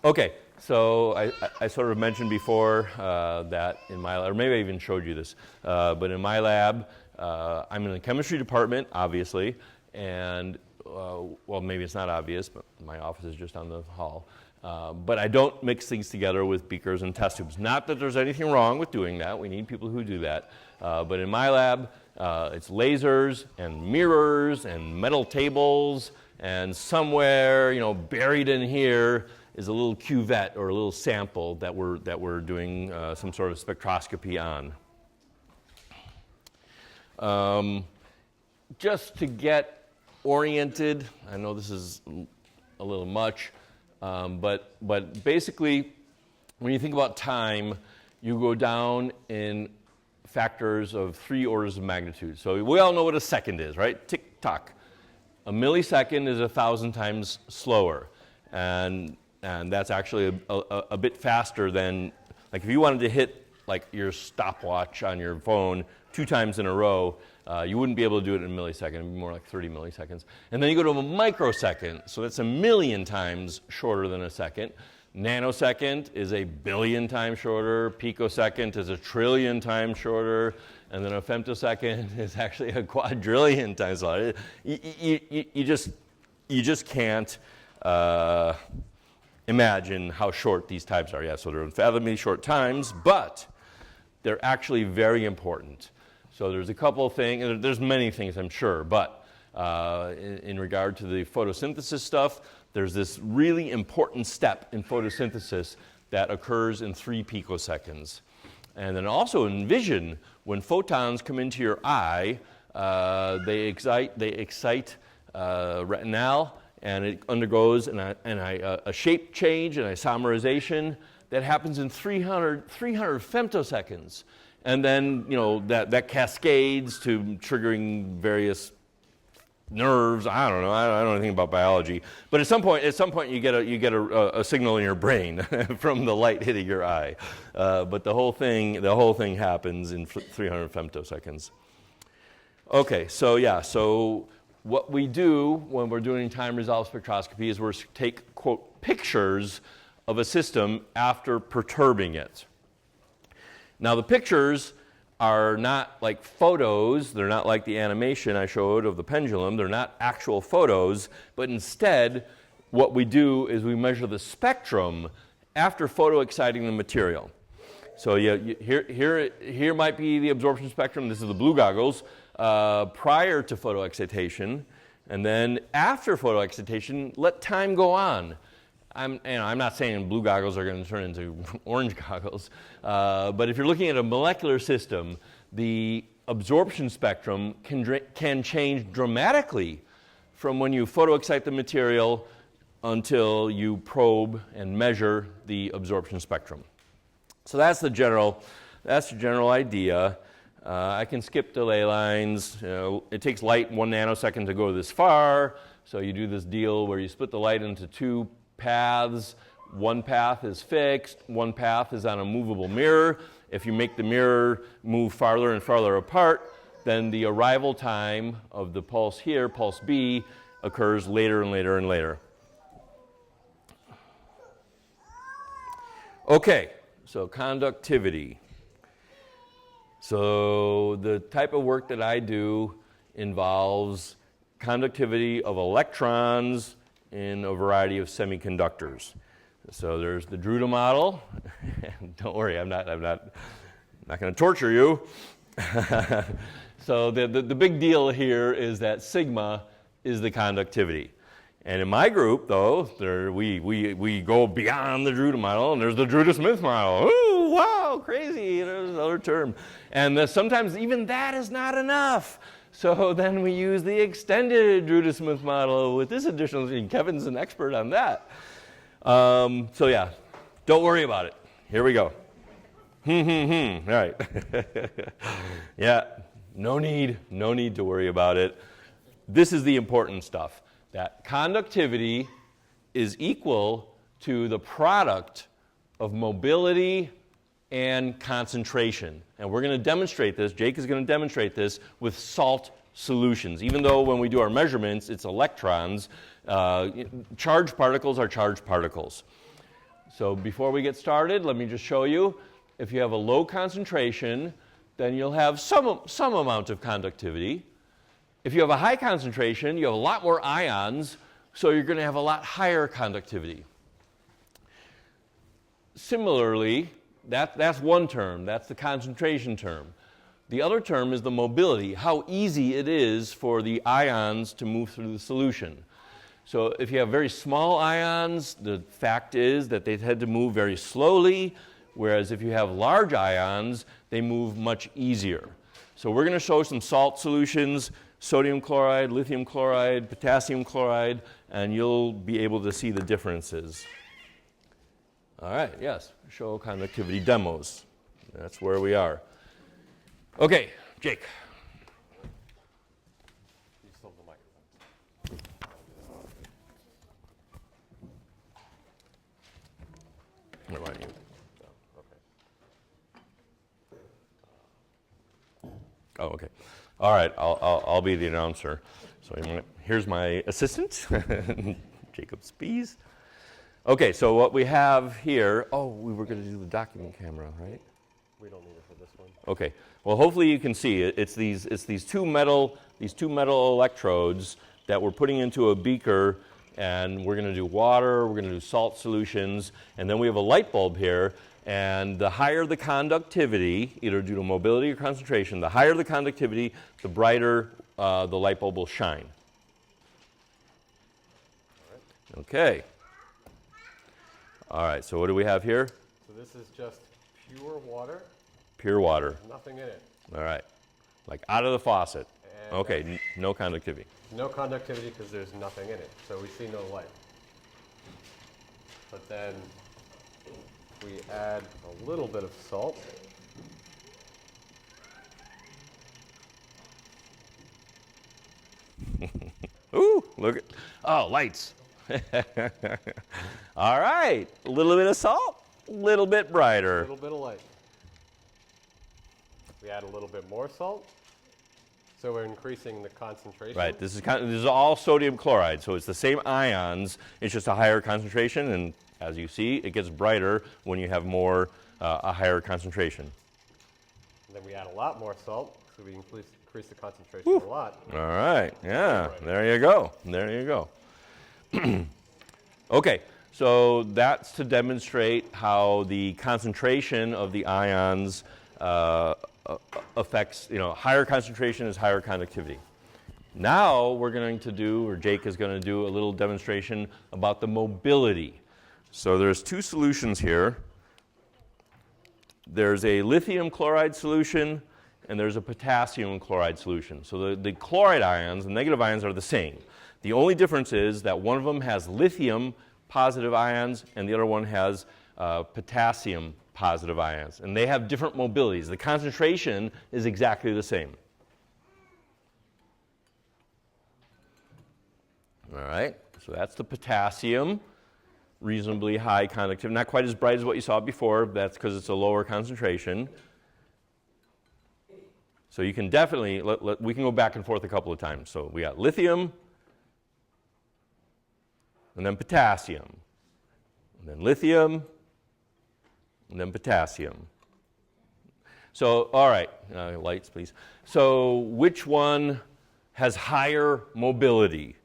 Okay, so I sort of mentioned before that in my lab, or maybe I even showed you this, but in my lab, I'm in the chemistry department, obviously, and, well, maybe it's not obvious, but my office is just down the hall. But I don't mix things together with beakers and test tubes. Not that there's anything wrong with doing that. We need people who do that. But in my lab, it's lasers and mirrors and metal tables, and somewhere, buried in here is a little cuvette or a little sample that we're doing some sort of spectroscopy on. Just to get oriented, I know this is a little much. But basically, when you think about time, you go down in factors of 3 orders of magnitude. So we all know what a second is, right? Tick-tock. A millisecond is 1,000 times slower. And that's actually a bit faster than, like if you wanted to hit like your stopwatch on your phone 2 times in a row, you wouldn't be able to do it in a millisecond. It would be more like 30 milliseconds. And then you go to a microsecond, so that's 1,000,000 times shorter than a second. Nanosecond is 1,000,000,000 times shorter. Picosecond is 1,000,000,000,000 times shorter. And then a femtosecond is actually 1,000,000,000,000 times shorter. You just can't imagine how short these times are. Yeah, so they're unfathomably short times, but they're actually very important. So there's a couple of things, and there's many things I'm sure, but in regard to the photosynthesis stuff, there's this really important step in photosynthesis that occurs in 3 picoseconds. And then also in vision, when photons come into your eye, they excite retinal, and it undergoes a shape change and isomerization that happens in 300 femtoseconds. And then, that cascades to triggering various nerves. I don't know. I don't know anything about biology. But at some point, you get a signal in your brain from the light hitting your eye. But the whole thing happens in 300 femtoseconds. Okay, so what we do when we're doing time-resolved spectroscopy is we're take, quote, pictures of a system after perturbing it. Now, the pictures are not like photos. They're not like the animation I showed of the pendulum. They're not actual photos. But instead, what we do is we measure the spectrum after photoexciting the material. So here might be the absorption spectrum. This is the blue goggles prior to photoexcitation. And then after photoexcitation, let time go on. I'm not saying blue goggles are going to turn into orange goggles, but if you're looking at a molecular system, the absorption spectrum can change dramatically from when you photoexcite the material until you probe and measure the absorption spectrum. So that's the general idea. I can skip delay lines. It takes light 1 nanosecond to go this far, so you do this deal where you split the light into 2 paths. One path is fixed, one path is on a movable mirror. If you make the mirror move farther and farther apart, then the arrival time of the pulse here, pulse B, occurs later and later and later. Okay, so conductivity. So the type of work that I do involves conductivity of electrons in a variety of semiconductors. So there's the Drude model. Don't worry, I'm not going to torture you. So the big deal here is that sigma is the conductivity. And in my group, though, we go beyond the Drude model, and there's the Drude-Smith model. Ooh, wow, crazy, there's another term. And sometimes even that is not enough. So then we use the extended Drude-Smith model with this additional, and Kevin's an expert on that. So yeah, don't worry about it. Here we go. All right. Yeah, no need to worry about it. This is the important stuff, that conductivity is equal to the product of mobility and concentration. And we're going to demonstrate this, Jake is going to demonstrate this with salt solutions. Even though when we do our measurements, it's electrons, charged particles are charged particles. So before we get started, let me just show you. If you have a low concentration, then you'll have some amount of conductivity. If you have a high concentration, you have a lot more ions, so you're going to have a lot higher conductivity. Similarly, that's one term. That's the concentration term. The other term is the mobility, how easy it is for the ions to move through the solution. So if you have very small ions, the fact is that they tend to move very slowly, whereas if you have large ions, they move much easier. So we're going to show some salt solutions, sodium chloride, lithium chloride, potassium chloride, and you'll be able to see the differences. All right, yes, show conductivity demos. That's where we are. Okay, Jake. You still have the microphone. What about you? Oh, okay. All right, I'll be the announcer. So here's my assistant, Jacob Spies. Okay, so what we have here, we were going to do the document camera, right? We don't need it for this one. Okay. Well, hopefully you can see it. It's these two metal electrodes that we're putting into a beaker, and we're going to do water, we're going to do salt solutions, and then we have a light bulb here. And the higher the conductivity, either due to mobility or concentration, the higher the conductivity, the brighter the light bulb will shine. Okay. All right, so what do we have here? So this is just pure water. Pure water. Nothing in it. All right. Like out of the faucet. And Okay, no conductivity. no conductivity because there's nothing in it. So we see no light. But then we add a little bit of salt. Ooh, look at, lights. All right, a little bit of salt, a little bit brighter. A little bit of light. We add a little bit more salt. So we're increasing the concentration. Right, this is all sodium chloride, so it's the same ions, it's just a higher concentration, and as you see, it gets brighter when you have a higher concentration. And then we add a lot more salt, so we increase the concentration a lot. All right, yeah, there you go, there you go. Okay, so that's to demonstrate how the concentration of the ions affects, higher concentration is higher conductivity. Now we're going to do, or Jake is going to do, a little demonstration about the mobility. So there's two solutions here. There's a lithium chloride solution and there's a potassium chloride solution. So the chloride ions, the negative ions, are the same. The only difference is that one of them has lithium positive ions and the other one has potassium positive ions. And they have different mobilities. The concentration is exactly the same. All right, so that's the potassium. Reasonably high conductivity, not quite as bright as what you saw before. That's because it's a lower concentration. So you can definitely, we can go back and forth a couple of times. So we got lithium, and then potassium, and then lithium, and then potassium. So, all right, lights please. So which one has higher mobility,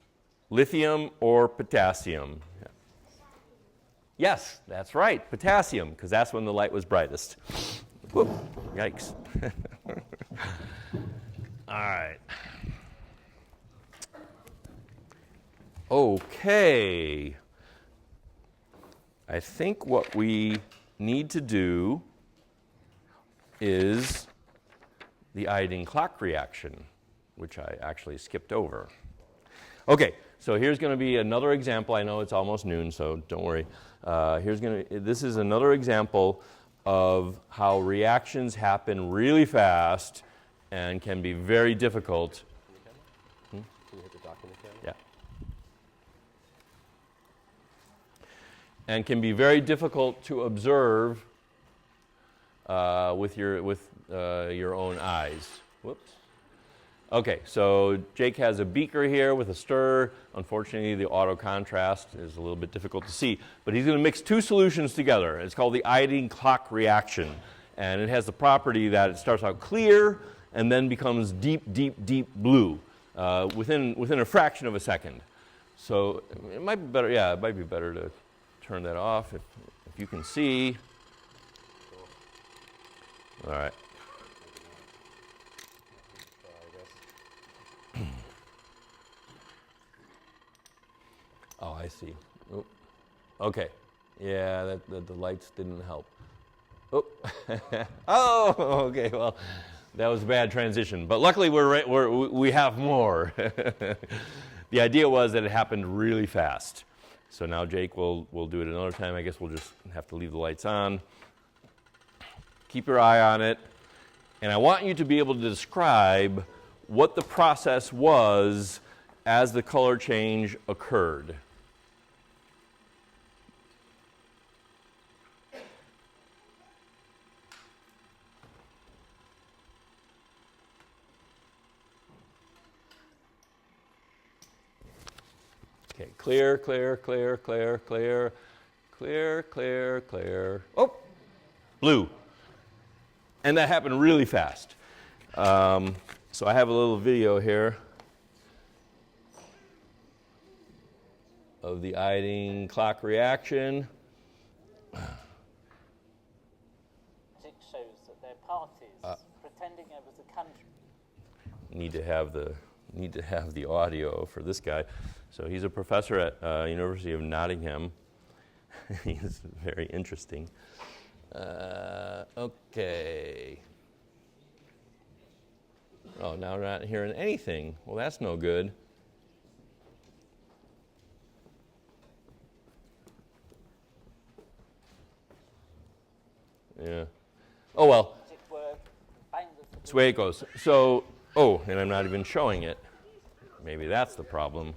lithium or potassium? Yes, that's right, potassium, because that's when the light was brightest. Whoop, yikes. All right. Okay. I think what we need to do is the iodine clock reaction, which I actually skipped over. Okay, so here's going to be another example. I know it's almost noon, so don't worry. This is another example of how reactions happen really fast and can be very difficult. Can you hit the document camera? Yeah. And can be very difficult to observe with your own eyes. Whoops. Okay, so Jake has a beaker here with a stirrer. Unfortunately, the auto contrast is a little bit difficult to see, but he's going to mix two solutions together. It's called the iodine clock reaction, and it has the property that it starts out clear and then becomes deep, deep, deep blue within a fraction of a second. So it might be better. Yeah, it might be better to turn that off if you can see. All right. Oh, I see. Oh. Okay. Yeah, the lights didn't help. Oh. Oh, okay. Well, that was a bad transition. But luckily, we have more. The idea was that it happened really fast. So now Jake will do it another time. I guess we'll just have to leave the lights on. Keep your eye on it. And I want you to be able to describe what the process was as the color change occurred. Okay, clear, clear, clear, clear, clear, clear, clear, clear. Oh, blue. And that happened really fast. So I have a little video here of the iodine clock reaction. It shows that they're parties pretending it was a country. Need to have the audio for this guy. So he's a professor at University of Nottingham. He's very interesting. Okay. Oh, now we're not hearing anything. Well, that's no good. Yeah. Oh, well. That's the way it goes. So, oh, and I'm not even showing it. Maybe that's the problem.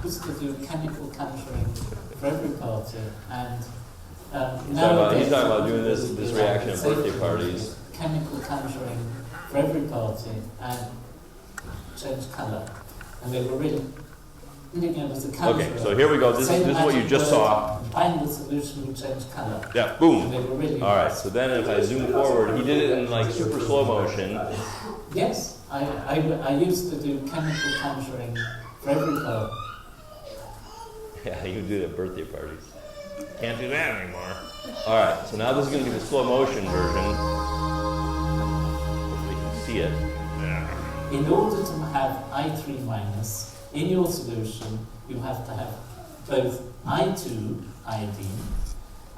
Used to do chemical conjuring for every party, and he's talking about doing this reaction at birthday parties. Chemical conjuring for every party and change colour, and they were really able to conjure. Okay, so here we go. This is what you just saw. Find the solution will change colour. Yeah, boom. Really all right, so then if I zoom forward, he did it in like super slow motion. Yes, I used to do chemical conjuring for every party. Yeah, you do it at birthday parties. Can't do that anymore. All right, so now this is going to be the slow motion version. Hopefully you can see it. Yeah. In order to have I3 minus in your solution, you have to have both I2, iodine,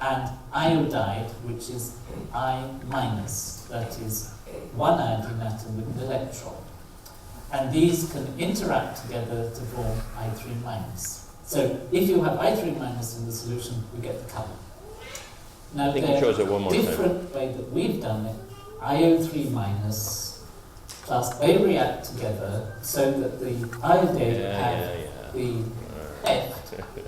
and iodide, which is I minus, that is one iodine atom with an electron. And these can interact together to form I3 minus. So if you have I3 minus in the solution, we get the colour. Now, I think it shows it one more time. Different way that we've done it, IO3 minus plus they react together so that the iodide the F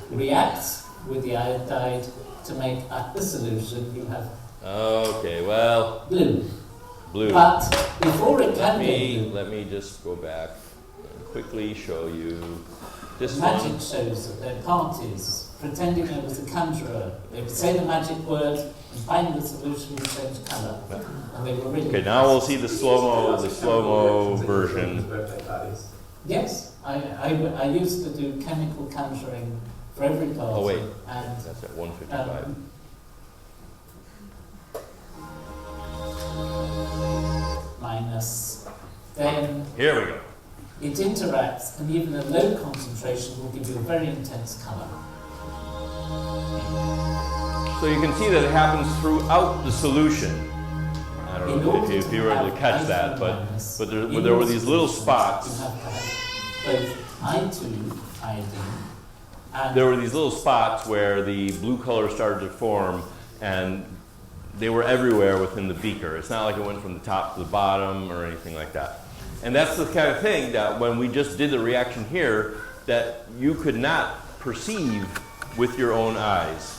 reacts with the iodide to make up the solution. You have okay, well, blue. But before it can be blue, let me just go back and quickly show you this magic one. shows that they're parties pretending there was a conjurer. They would say the magic word and find the solution would change colour. And they were really okay, now we'll see the slow-mo version. Yes, I used to do chemical conjuring for every party. Oh wait, and that's at 155. minus, then Here we go. it interacts, and even a low concentration will give you a very intense colour. So you can see that it happens throughout the solution. I don't know if you were able to catch that, but there were these little spots. You have to have both I2 iodine and There were these little spots where the blue color started to form, and they were everywhere within the beaker. It's not like it went from the top to the bottom or anything like that. And that's the kind of thing that when we just did the reaction here, that you could not perceive with your own eyes.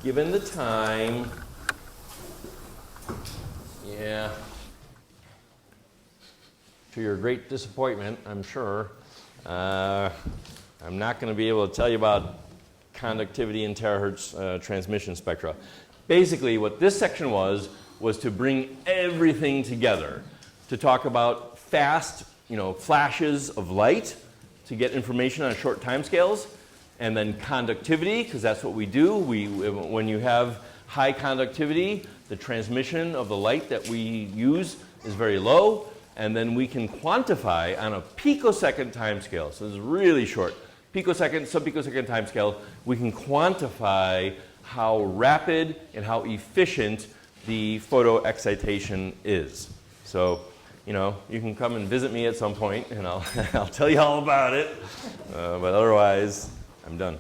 Given the time, yeah, to your great disappointment, I'm sure, I'm not going to be able to tell you about conductivity and terahertz transmission spectra. Basically, what this section was to bring everything together, to talk about fast, flashes of light to get information on short timescales, and then conductivity, because that's what we do. When you have high conductivity, the transmission of the light that we use is very low, and then we can quantify on a picosecond timescale. So this is really short. Picosecond, sub-picosecond timescale, we can quantify how rapid and how efficient the photo excitation is. So, you can come and visit me at some point, and I'll tell you all about it. But otherwise, I'm done.